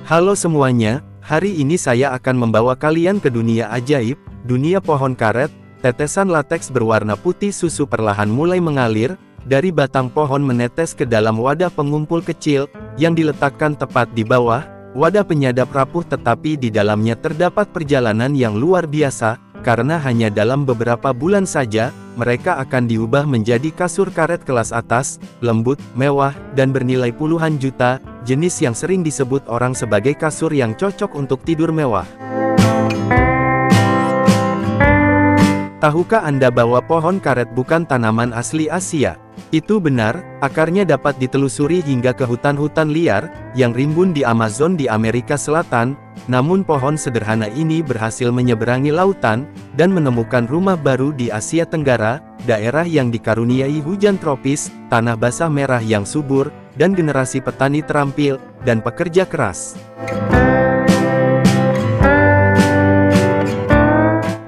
Halo semuanya, hari ini saya akan membawa kalian ke dunia ajaib, dunia pohon karet. Tetesan lateks berwarna putih susu perlahan mulai mengalir, dari batang pohon menetes ke dalam wadah pengumpul kecil, yang diletakkan tepat di bawah, wadah penyadap rapuh tetapi di dalamnya terdapat perjalanan yang luar biasa, karena hanya dalam beberapa bulan saja, mereka akan diubah menjadi kasur karet kelas atas, lembut, mewah, dan bernilai puluhan juta, jenis yang sering disebut orang sebagai kasur yang cocok untuk tidur mewah. Tahukah Anda bahwa pohon karet bukan tanaman asli Asia? Itu benar, akarnya dapat ditelusuri hingga ke hutan-hutan liar, yang rimbun di Amazon di Amerika Selatan, namun pohon sederhana ini berhasil menyeberangi lautan, dan menemukan rumah baru di Asia Tenggara, daerah yang dikaruniai hujan tropis, tanah basah merah yang subur, dan generasi petani terampil, dan pekerja keras.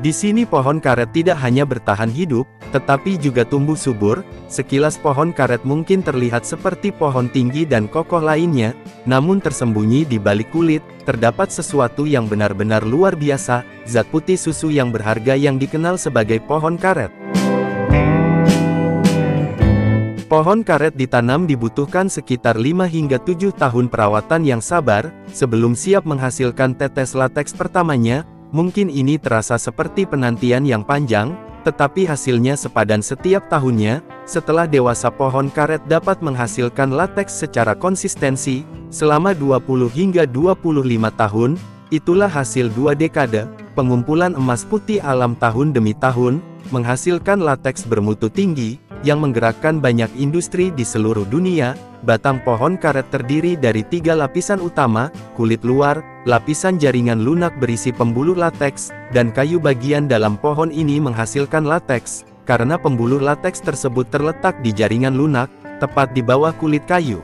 Di sini pohon karet tidak hanya bertahan hidup, tetapi juga tumbuh subur. Sekilas pohon karet mungkin terlihat seperti pohon tinggi dan kokoh lainnya, namun tersembunyi di balik kulit, terdapat sesuatu yang benar-benar luar biasa, zat putih susu yang berharga yang dikenal sebagai pohon karet. Pohon karet ditanam dibutuhkan sekitar 5 hingga 7 tahun perawatan yang sabar, sebelum siap menghasilkan tetes lateks pertamanya. Mungkin ini terasa seperti penantian yang panjang, tetapi hasilnya sepadan setiap tahunnya. Setelah dewasa pohon karet dapat menghasilkan lateks secara konsistensi, selama 20 hingga 25 tahun, itulah hasil 2 dekade, pengumpulan emas putih alam tahun demi tahun, menghasilkan lateks bermutu tinggi, yang menggerakkan banyak industri di seluruh dunia. Batang pohon karet terdiri dari 3 lapisan utama, kulit luar, lapisan jaringan lunak berisi pembuluh lateks, dan kayu. Bagian dalam pohon ini menghasilkan lateks, karena pembuluh lateks tersebut terletak di jaringan lunak, tepat di bawah kulit kayu.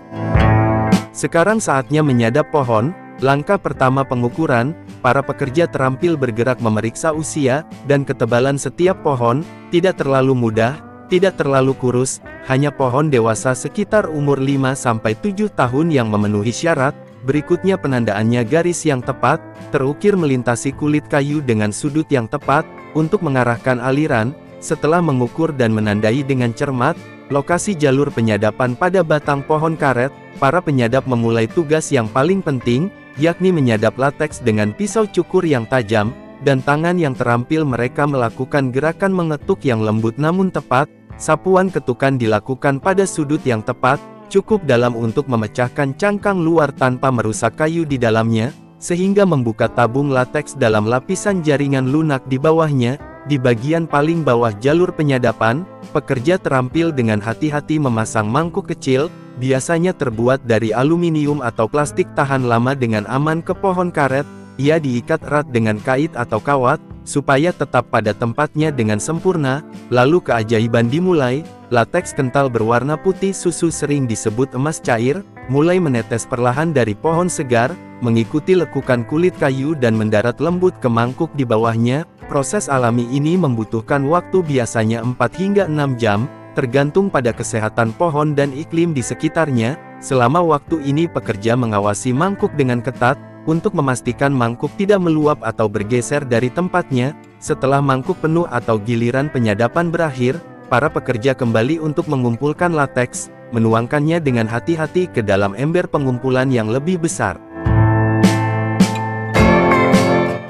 Sekarang saatnya menyadap pohon. Langkah pertama pengukuran, para pekerja terampil bergerak memeriksa usia, dan ketebalan setiap pohon, tidak terlalu mudah, tidak terlalu kurus, hanya pohon dewasa sekitar umur 5-7 tahun yang memenuhi syarat. Berikutnya penandaannya garis yang tepat, terukir melintasi kulit kayu dengan sudut yang tepat, untuk mengarahkan aliran. Setelah mengukur dan menandai dengan cermat, lokasi jalur penyadapan pada batang pohon karet, para penyadap memulai tugas yang paling penting, yakni menyadap lateks dengan pisau cukur yang tajam, dan tangan yang terampil. Mereka melakukan gerakan mengetuk yang lembut namun tepat. Sapuan ketukan dilakukan pada sudut yang tepat, cukup dalam untuk memecahkan cangkang luar tanpa merusak kayu di dalamnya, sehingga membuka tabung lateks dalam lapisan jaringan lunak di bawahnya. Di bagian paling bawah jalur penyadapan, pekerja terampil dengan hati-hati memasang mangkuk kecil, biasanya terbuat dari aluminium atau plastik tahan lama dengan aman ke pohon karet. Ia diikat erat dengan kait atau kawat, supaya tetap pada tempatnya dengan sempurna. Lalu keajaiban dimulai. Lateks kental berwarna putih susu, sering disebut emas cair, mulai menetes perlahan dari pohon segar, mengikuti lekukan kulit kayu dan mendarat lembut ke mangkuk di bawahnya. Proses alami ini membutuhkan waktu biasanya 4 hingga 6 jam, tergantung pada kesehatan pohon dan iklim di sekitarnya. Selama waktu ini pekerja mengawasi mangkuk dengan ketat, untuk memastikan mangkuk tidak meluap atau bergeser dari tempatnya. Setelah mangkuk penuh atau giliran penyadapan berakhir, para pekerja kembali untuk mengumpulkan lateks, menuangkannya dengan hati-hati ke dalam ember pengumpulan yang lebih besar.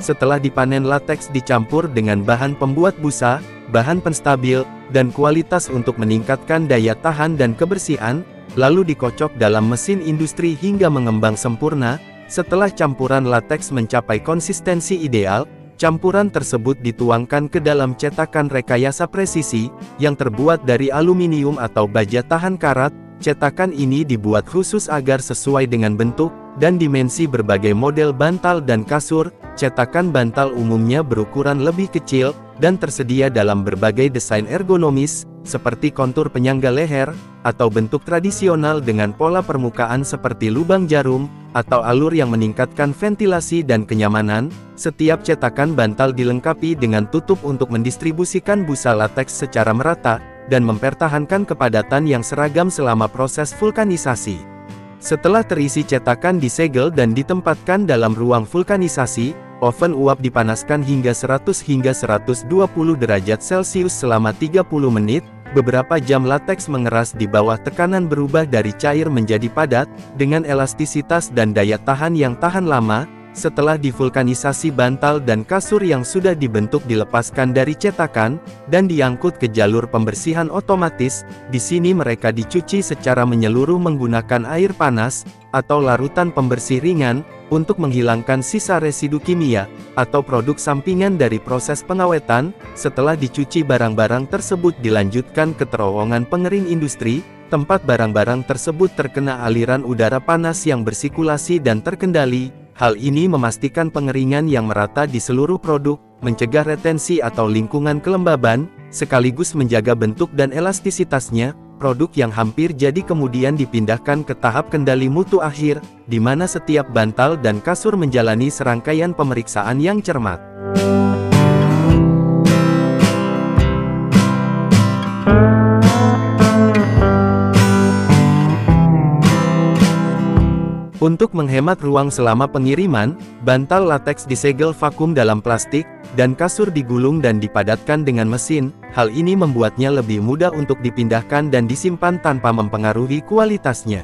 Setelah dipanen, lateks dicampur dengan bahan pembuat busa, bahan penstabil, dan kualitas untuk meningkatkan daya tahan dan kebersihan, lalu dikocok dalam mesin industri hingga mengembang sempurna. Setelah campuran lateks mencapai konsistensi ideal, campuran tersebut dituangkan ke dalam cetakan rekayasa presisi, yang terbuat dari aluminium atau baja tahan karat. Cetakan ini dibuat khusus agar sesuai dengan bentuk dan dimensi berbagai model bantal dan kasur. Cetakan bantal umumnya berukuran lebih kecil, dan tersedia dalam berbagai desain ergonomis, seperti kontur penyangga leher, atau bentuk tradisional dengan pola permukaan seperti lubang jarum, atau alur yang meningkatkan ventilasi dan kenyamanan. Setiap cetakan bantal dilengkapi dengan tutup untuk mendistribusikan busa lateks secara merata, dan mempertahankan kepadatan yang seragam selama proses vulkanisasi. Setelah terisi cetakan disegel dan ditempatkan dalam ruang vulkanisasi, oven uap dipanaskan hingga 100 hingga 120 derajat Celcius selama 30 menit, beberapa jam lateks mengeras di bawah tekanan berubah dari cair menjadi padat, dengan elastisitas dan daya tahan yang tahan lama. Setelah divulkanisasi, bantal dan kasur yang sudah dibentuk dilepaskan dari cetakan, dan diangkut ke jalur pembersihan otomatis. Di sini mereka dicuci secara menyeluruh menggunakan air panas, atau larutan pembersih ringan, untuk menghilangkan sisa residu kimia, atau produk sampingan dari proses pengawetan. Setelah dicuci, barang-barang tersebut dilanjutkan ke terowongan pengering industri, tempat barang-barang tersebut terkena aliran udara panas yang bersirkulasi dan terkendali. Hal ini memastikan pengeringan yang merata di seluruh produk, mencegah retensi atau lingkungan kelembaban, sekaligus menjaga bentuk dan elastisitasnya. Produk yang hampir jadi kemudian dipindahkan ke tahap kendali mutu akhir, di mana setiap bantal dan kasur menjalani serangkaian pemeriksaan yang cermat. Untuk menghemat ruang selama pengiriman, bantal lateks disegel vakum dalam plastik, dan kasur digulung dan dipadatkan dengan mesin. Hal ini membuatnya lebih mudah untuk dipindahkan dan disimpan tanpa mempengaruhi kualitasnya.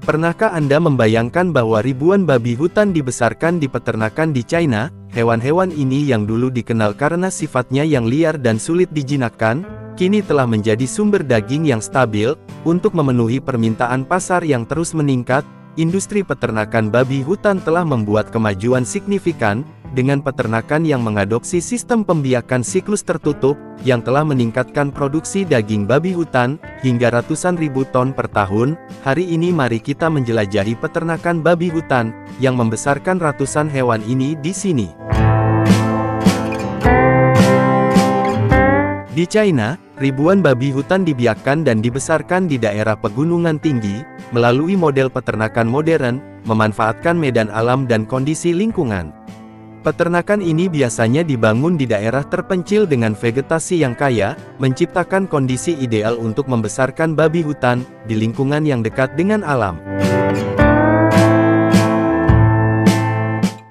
Pernahkah Anda membayangkan bahwa ribuan babi hutan dibesarkan di peternakan di China? Hewan-hewan ini yang dulu dikenal karena sifatnya yang liar dan sulit dijinakkan, kini telah menjadi sumber daging yang stabil. Untuk memenuhi permintaan pasar yang terus meningkat, industri peternakan babi hutan telah membuat kemajuan signifikan, dengan peternakan yang mengadopsi sistem pembiakan siklus tertutup, yang telah meningkatkan produksi daging babi hutan, hingga ratusan ribu ton per tahun. Hari ini mari kita menjelajahi peternakan babi hutan, yang membesarkan ratusan hewan ini di sini. Di China, ribuan babi hutan dibiakkan dan dibesarkan di daerah pegunungan tinggi, melalui model peternakan modern, memanfaatkan medan alam dan kondisi lingkungan. Peternakan ini biasanya dibangun di daerah terpencil dengan vegetasi yang kaya, menciptakan kondisi ideal untuk membesarkan babi hutan, di lingkungan yang dekat dengan alam.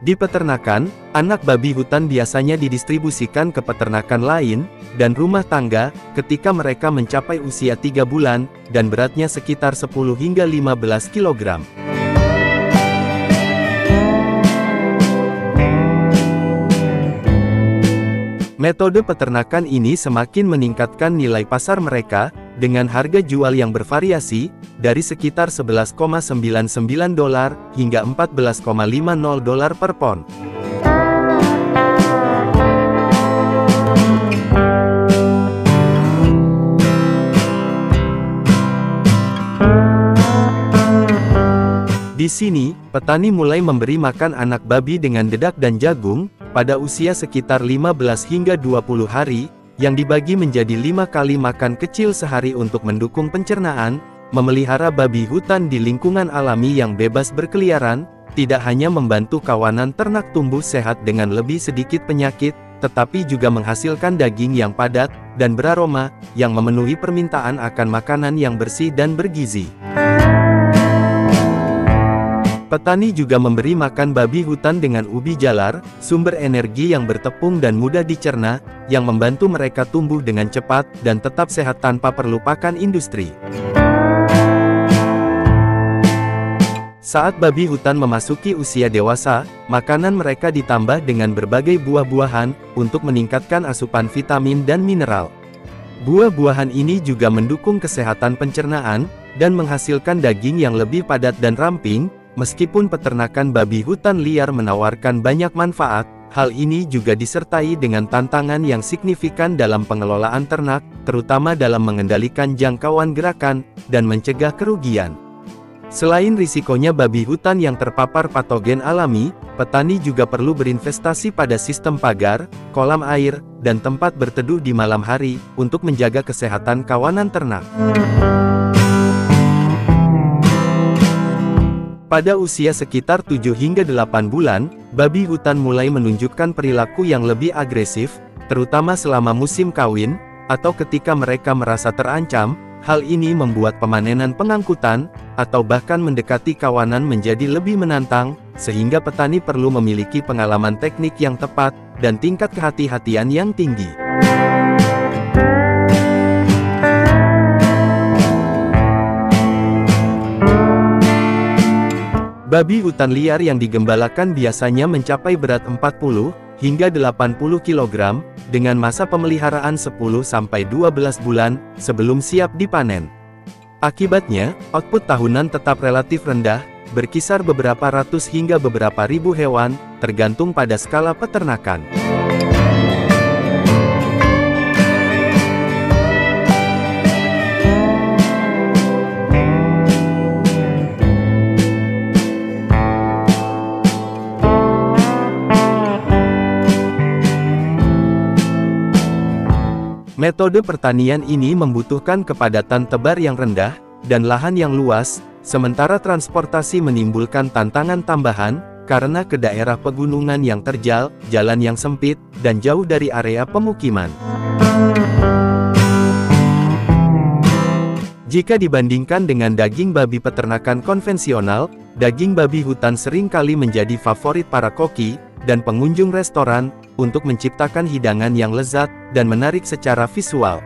Di peternakan, anak babi hutan biasanya didistribusikan ke peternakan lain, dan rumah tangga, ketika mereka mencapai usia 3 bulan, dan beratnya sekitar 10 hingga 15 kg. Metode peternakan ini semakin meningkatkan nilai pasar mereka, dengan harga jual yang bervariasi, dari sekitar $11,99 hingga $14,50 per pon. Di sini, petani mulai memberi makan anak babi dengan dedak dan jagung, pada usia sekitar 15 hingga 20 hari, yang dibagi menjadi 5 kali makan kecil sehari untuk mendukung pencernaan. Memelihara babi hutan di lingkungan alami yang bebas berkeliaran, tidak hanya membantu kawanan ternak tumbuh sehat dengan lebih sedikit penyakit, tetapi juga menghasilkan daging yang padat, dan beraroma, yang memenuhi permintaan akan makanan yang bersih dan bergizi. Petani juga memberi makan babi hutan dengan ubi jalar, sumber energi yang bertepung dan mudah dicerna, yang membantu mereka tumbuh dengan cepat, dan tetap sehat tanpa perlu pakan industri. Saat babi hutan memasuki usia dewasa, makanan mereka ditambah dengan berbagai buah-buahan, untuk meningkatkan asupan vitamin dan mineral. Buah-buahan ini juga mendukung kesehatan pencernaan, dan menghasilkan daging yang lebih padat dan ramping. Meskipun peternakan babi hutan liar menawarkan banyak manfaat, hal ini juga disertai dengan tantangan yang signifikan dalam pengelolaan ternak, terutama dalam mengendalikan jangkauan gerakan, dan mencegah kerugian. Selain risikonya babi hutan yang terpapar patogen alami, petani juga perlu berinvestasi pada sistem pagar, kolam air, dan tempat berteduh di malam hari, untuk menjaga kesehatan kawanan ternak. Pada usia sekitar 7 hingga 8 bulan, babi hutan mulai menunjukkan perilaku yang lebih agresif, terutama selama musim kawin, atau ketika mereka merasa terancam. Hal ini membuat pemanenan pengangkutan, atau bahkan mendekati kawanan menjadi lebih menantang, sehingga petani perlu memiliki pengalaman teknik yang tepat, dan tingkat kehati-hatian yang tinggi. Babi hutan liar yang digembalakan biasanya mencapai berat 40 hingga 80 kg, dengan masa pemeliharaan 10-12 bulan, sebelum siap dipanen. Akibatnya, output tahunan tetap relatif rendah, berkisar beberapa ratus hingga beberapa ribu hewan, tergantung pada skala peternakan. Metode pertanian ini membutuhkan kepadatan tebar yang rendah, dan lahan yang luas, sementara transportasi menimbulkan tantangan tambahan, karena ke daerah pegunungan yang terjal, jalan yang sempit, dan jauh dari area pemukiman. Jika dibandingkan dengan daging babi peternakan konvensional, daging babi hutan seringkali menjadi favorit para koki, dan pengunjung restoran, untuk menciptakan hidangan yang lezat, dan menarik secara visual.